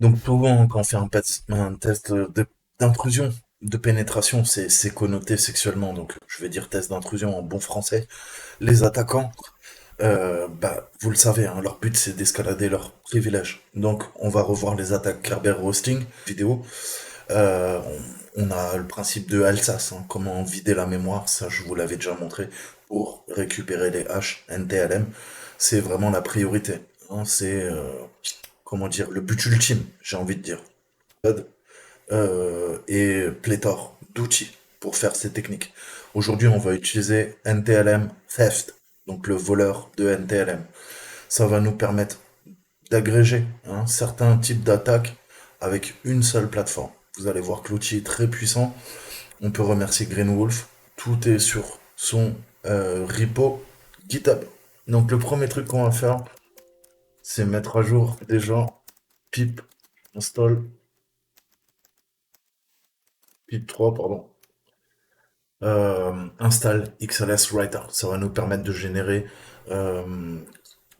Donc souvent, quand on fait un test d'intrusion, de pénétration, c'est connoté sexuellement. Donc je vais dire test d'intrusion en bon français. Les attaquants, vous le savez, hein, leur but c'est d'escalader leurs privilèges. Donc on va revoir les attaques Kerber Roasting vidéo. On a le principe de Alsace, hein, comment vider la mémoire, ça je vous l'avais déjà montré, pour récupérer les haches NTLM. C'est vraiment la priorité, hein, c'est, comment dire, le but ultime, j'ai envie de dire. Et pléthore d'outils pour faire ces techniques. Aujourd'hui, on va utiliser NTLM Theft, donc le voleur de NTLM. Ça va nous permettre d'agréger, hein, certains types d'attaques avec une seule plateforme. Vous allez voir que l'outil est très puissant. On peut remercier Greenwolf. Tout est sur son repo GitHub. Donc le premier truc qu'on va faire, c'est mettre à jour déjà pip install pip 3 pardon. Install XLS Writer. Ça va nous permettre de générer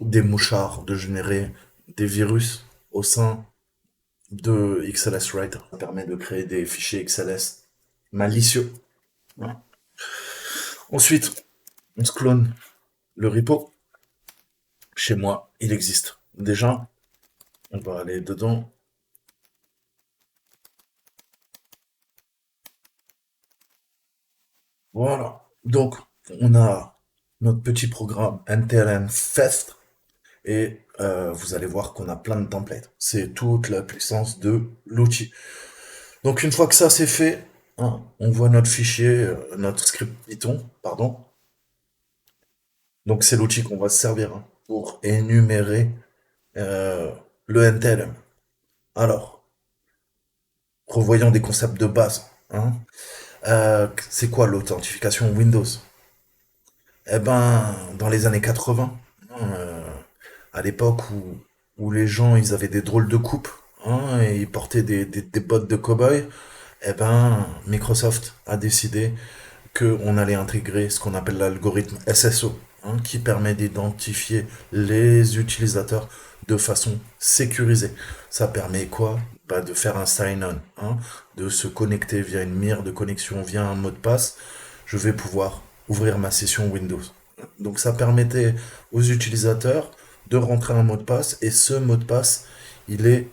des mouchards, de générer des virus au sein de XLS Writer. Ça permet de créer des fichiers XLS malicieux. Voilà. Ensuite, on se clone le repo. Chez moi, il existe. Déjà, on va aller dedans. Voilà. Donc, on a notre petit programme NTLM Fest et vous allez voir qu'on a plein de templates. C'est toute la puissance de l'outil. Donc, une fois que ça c'est fait, hein, on voit notre fichier, notre script Python, pardon. Donc, c'est l'outil qu'on va se servir, hein, pour énumérer euh, le NTLM. Alors, revoyons des concepts de base, hein. C'est quoi l'authentification Windows? Eh ben, dans les années 80, euh, à l'époque où les gens ils avaient des drôles de coupes, hein, et ils portaient des bottes de cow-boy, eh ben, Microsoft a décidé qu'on allait intégrer ce qu'on appelle l'algorithme SSO, hein, qui permet d'identifier les utilisateurs de façon sécurisée. Ça permet quoi? Bah, de faire un sign-on, hein, de se connecter via une mire de connexion, via un mot de passe. Je vais pouvoir ouvrir ma session Windows. Donc ça permettait aux utilisateurs de rentrer un mot de passe et ce mot de passe, il est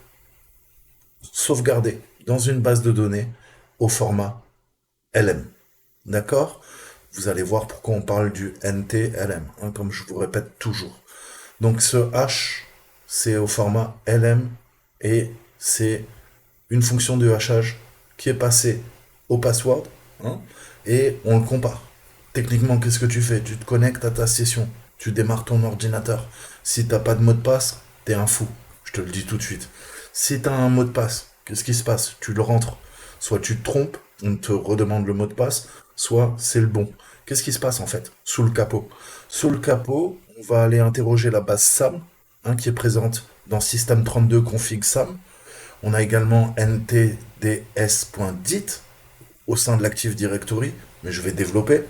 sauvegardé dans une base de données au format LM. D'accord? Vous allez voir pourquoi on parle du NTLM, hein, comme je vous répète toujours. Donc ce hash, c'est au format LM et c'est une fonction de hachage qui est passée au password, hein, et on le compare. Techniquement, qu'est-ce que tu fais? Tu te connectes à ta session, tu démarres ton ordinateur. Si t'as pas de mot de passe, t'es un fou. Je te le dis tout de suite. Si t'as un mot de passe, qu'est-ce qui se passe? Tu le rentres. Soit tu te trompes, on te redemande le mot de passe, soit c'est le bon. Qu'est-ce qui se passe en fait sous le capot? Sous le capot, on va aller interroger la base SAM, hein, qui est présente dans système32 config SAM. On a également ntds.dit au sein de l'Active Directory, mais je vais développer.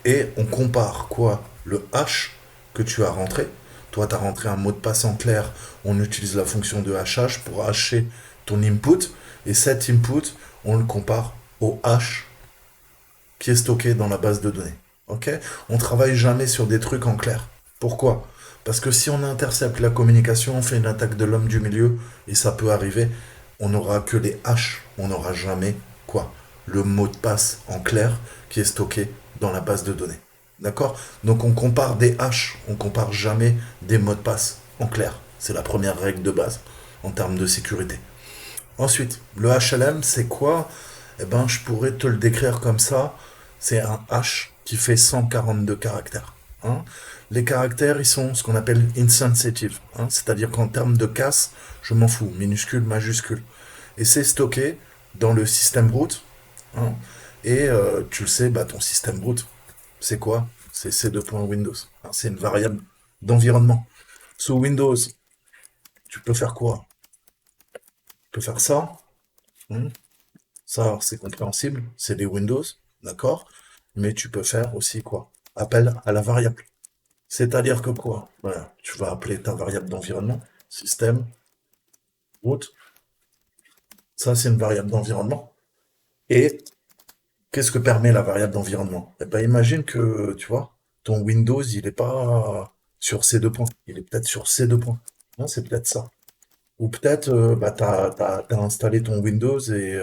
Et on compare quoi? Le hash que tu as rentré. Toi, tu as rentré un mot de passe en clair. On utilise la fonction de hachage pour hacher ton input. Et cet input, on le compare au hash qui est stocké dans la base de données. Ok? On travaille jamais sur des trucs en clair. Pourquoi? Parce que si on intercepte la communication, on fait une attaque de l'homme du milieu, et ça peut arriver, on n'aura que les haches, on n'aura jamais quoi? Le mot de passe en clair qui est stocké dans la base de données. D'accord? Donc on compare des haches, on compare jamais des mots de passe en clair. C'est la première règle de base en termes de sécurité. Ensuite, le HLM, c'est quoi? Eh ben, je pourrais te le décrire comme ça. C'est un H qui fait 142 caractères, hein. Les caractères, ils sont ce qu'on appelle insensitive, hein. C'est-à-dire qu'en termes de casse, je m'en fous, minuscule, majuscule. Et c'est stocké dans le système root, hein. Et tu le sais, bah, ton système root, c'est quoi? C'est C2.Windows, hein. C'est une variable d'environnement. Sous Windows, tu peux faire quoi? Tu peux faire ça, hein. Ça, c'est compréhensible, c'est des Windows, d'accord? Mais tu peux faire aussi quoi? Appel à la variable. C'est-à-dire que quoi? Voilà, tu vas appeler ta variable d'environnement, système, root. Ça, c'est une variable d'environnement. Et qu'est-ce que permet la variable d'environnement? Eh ben, imagine que, tu vois, ton Windows, il n'est pas sur ces deux points. Il est peut-être sur ces deux points. Non, c'est peut-être ça. Ou peut-être, bah, t'as installé ton Windows et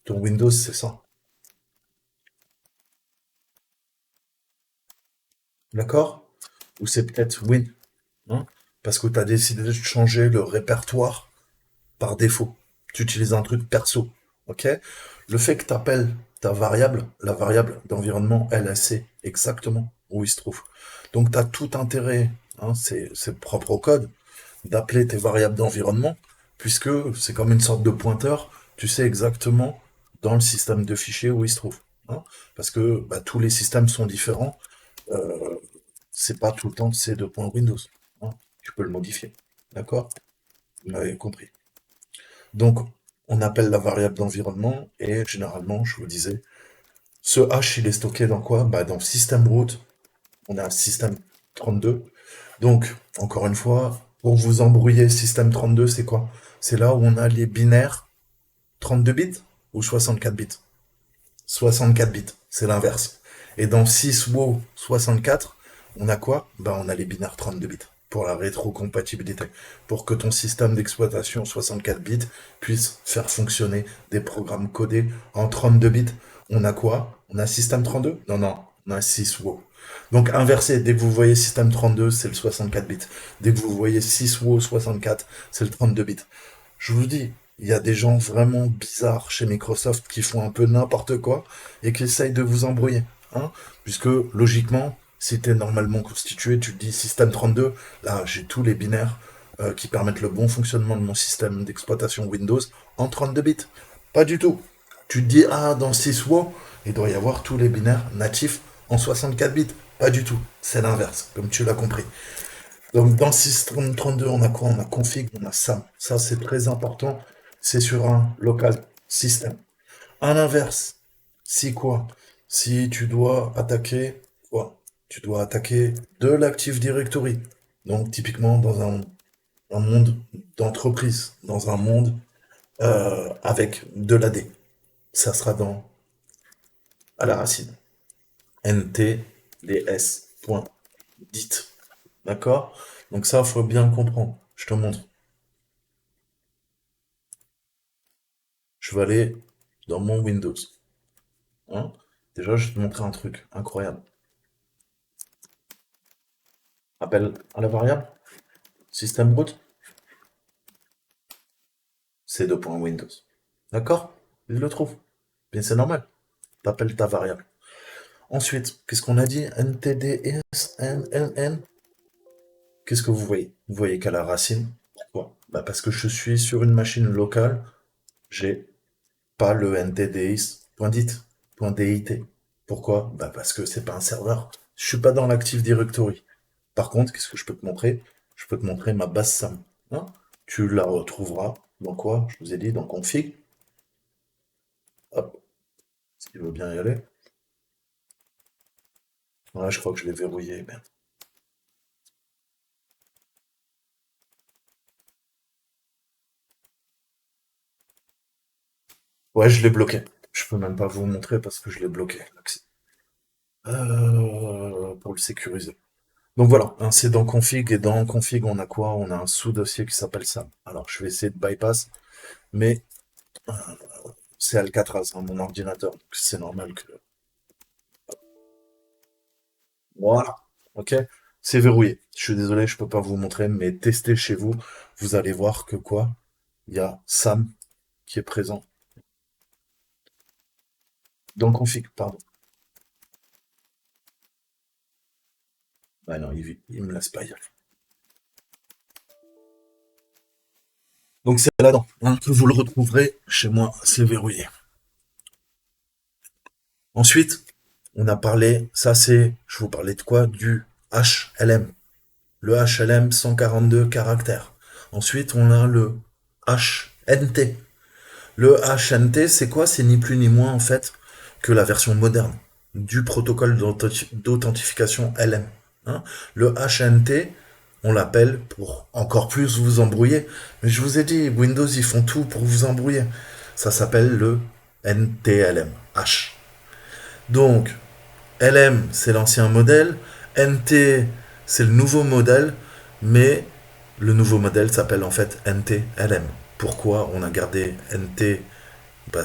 ton Windows, c'est ça. D'accord? Ou c'est peut-être Win, hein, parce que tu as décidé de changer le répertoire par défaut. Tu utilises un truc perso. OK? Le fait que tu appelles ta variable, la variable d'environnement, elle sait exactement où il se trouve. Donc tu as tout intérêt, hein, c'est propre au code, d'appeler tes variables d'environnement, puisque c'est comme une sorte de pointeur, tu sais exactement dans le système de fichiers où il se trouve, hein. Parce que bah, tous les systèmes sont différents. Euh, c'est pas tout le temps ces deux points Windows, hein. Tu peux le modifier. D'accord? Vous m'avez compris. Donc, on appelle la variable d'environnement et généralement, je vous disais, ce hash, il est stocké dans quoi? Bah, dans le système root, on a un système 32. Donc, encore une fois, pour vous embrouiller, système 32, c'est quoi? C'est là où on a les binaires 32 bits ou 64 bits? 64 bits, c'est l'inverse. Et dans 6 WoW 64, on a quoi? Bah, on a les binaires 32 bits pour la rétrocompatibilité, pour que ton système d'exploitation 64 bits puisse faire fonctionner des programmes codés en 32 bits. On a quoi? On a système 32? Non, non, on a 6 WoW. Donc inversé, dès que vous voyez système 32, c'est le 64 bits. Dès que vous voyez 6 WoW 64, c'est le 32 bits. Je vous dis, il y a des gens vraiment bizarres chez Microsoft qui font un peu n'importe quoi et qui essayent de vous embrouiller, hein. Puisque logiquement, si tu es normalement constitué, tu te dis système 32, là j'ai tous les binaires qui permettent le bon fonctionnement de mon système d'exploitation Windows en 32 bits. Pas du tout. Tu te dis, ah, dans 6WoW, il doit y avoir tous les binaires natifs en 64 bits. Pas du tout. C'est l'inverse, comme tu l'as compris. Donc dans le système 32, on a quoi? On a config, on a SAM. Ça, c'est très important. C'est sur un local système. À l'inverse, si quoi? Si tu dois attaquer quoi? Tu dois attaquer de l'Active Directory. Donc typiquement dans un monde d'entreprise, dans un monde avec de l'AD. Ça sera dans à la racine. ntds.dit. D'accord? Donc ça, faut bien le comprendre. Je te montre. Je vais aller dans mon Windows, hein. Déjà, je vais te montrer un truc incroyable. Appel à la variable, système root, c'est deux points Windows. D'accord? Il le trouve. Bien, c'est normal. T'appelles ta variable. Ensuite, qu'est-ce qu'on a dit? ntdsnn. Qu'est-ce que vous voyez? Vous voyez qu'à la racine. Pourquoi? Bah parce que je suis sur une machine locale, j'ai pas le ntds.dit. Pourquoi? Bah parce que c'est pas un serveur. Je suis pas dans l'Active Directory. Par contre, qu'est-ce que je peux te montrer? Je peux te montrer ma base SAM, hein. Tu la retrouveras dans quoi? Je vous ai dit dans config. Hop, si tu veux bien y aller. Voilà, je crois que je l'ai verrouillé. Merde. Ouais, je l'ai bloqué. Je peux même pas vous montrer parce que je l'ai bloqué, l'accès. Pour le sécuriser. Donc voilà, hein, c'est dans config et dans config on a quoi? On a un sous-dossier qui s'appelle SAM. Alors je vais essayer de bypass, mais c'est Alcatraz, hein, mon ordinateur, donc c'est normal que. Voilà, ok? C'est verrouillé. Je suis désolé, je peux pas vous montrer, mais testez chez vous. Vous allez voir que quoi? Il y a Sam qui est présent dans le config, pardon. Bah non, il me laisse pas y aller. Donc c'est là-dedans, hein, que vous le retrouverez chez moi, c'est verrouillé. Ensuite, on a parlé, ça c'est, je vous parlais de quoi? Du HLM. Le HLM 142 caractères. Ensuite, on a le HNT. Le HNT, c'est quoi? C'est ni plus ni moins en fait que la version moderne du protocole d'authentification LM, hein. Le HNT, on l'appelle pour encore plus vous embrouiller. Mais je vous ai dit, Windows, ils font tout pour vous embrouiller. Ça s'appelle le NTLM, H. Donc, LM, c'est l'ancien modèle, NT, c'est le nouveau modèle, mais le nouveau modèle s'appelle en fait NTLM. Pourquoi on a gardé NT?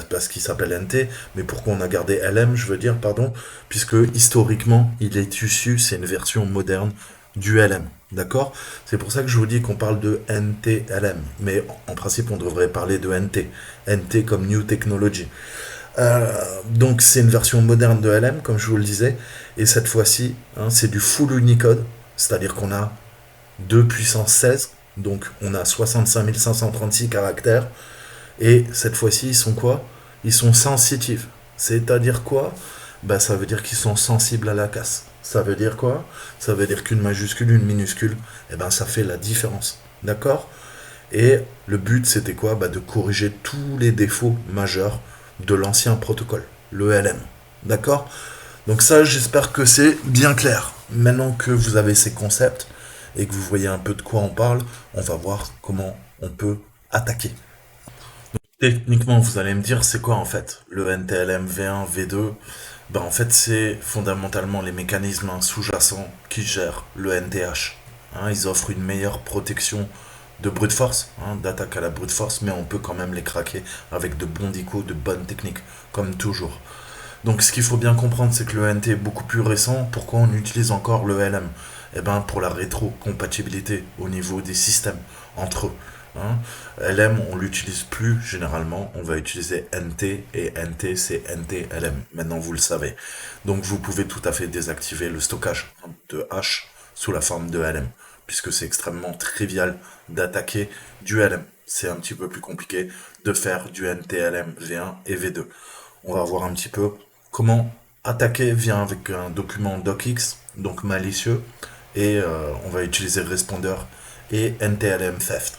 Parce qu'il s'appelle NT, mais pourquoi on a gardé LM, je veux dire, pardon, puisque historiquement, il est issu, c'est une version moderne du LM, d'accord? C'est pour ça que je vous dis qu'on parle de NTLM, mais en principe, on devrait parler de NT. NT comme New Technology. Donc c'est une version moderne de LM, comme je vous le disais, et cette fois-ci, hein, c'est du full Unicode, c'est-à-dire qu'on a 2 puissance 16, donc on a 65 536 caractères, et cette fois-ci, ils sont quoi? Ils sont sensitifs. C'est-à-dire quoi? Bah, ça veut dire qu'ils sont sensibles à la casse. Ça veut dire quoi? Ça veut dire qu'une majuscule, une minuscule, eh ben, ça fait la différence. D'accord? Et le but, c'était quoi? Bah, de corriger tous les défauts majeurs de l'ancien protocole, le LM. D'accord? Donc ça, j'espère que c'est bien clair. Maintenant que vous avez ces concepts et que vous voyez un peu de quoi on parle, on va voir comment on peut attaquer. Techniquement, vous allez me dire, c'est quoi en fait le NTLM V1, V2? Ben, en fait, c'est fondamentalement les mécanismes sous-jacents qui gèrent le NTH. Hein, ils offrent une meilleure protection de brute force, hein, d'attaque à la brute force, mais on peut quand même les craquer avec de bons dicos, de bonnes techniques, comme toujours. Donc ce qu'il faut bien comprendre, c'est que le NT est beaucoup plus récent. Pourquoi on utilise encore le LM? Eh ben, pour la rétrocompatibilité au niveau des systèmes entre eux. Hein. LM, on l'utilise plus généralement. On va utiliser NT et NT, c'est NT-LM. Maintenant, vous le savez. Donc, vous pouvez tout à fait désactiver le stockage de H sous la forme de LM, puisque c'est extrêmement trivial d'attaquer du LM. C'est un petit peu plus compliqué de faire du NT-LM V1 et V2. On va voir un petit peu comment attaquer vient avec un document docx, donc malicieux, et on va utiliser responder et NTLM theft.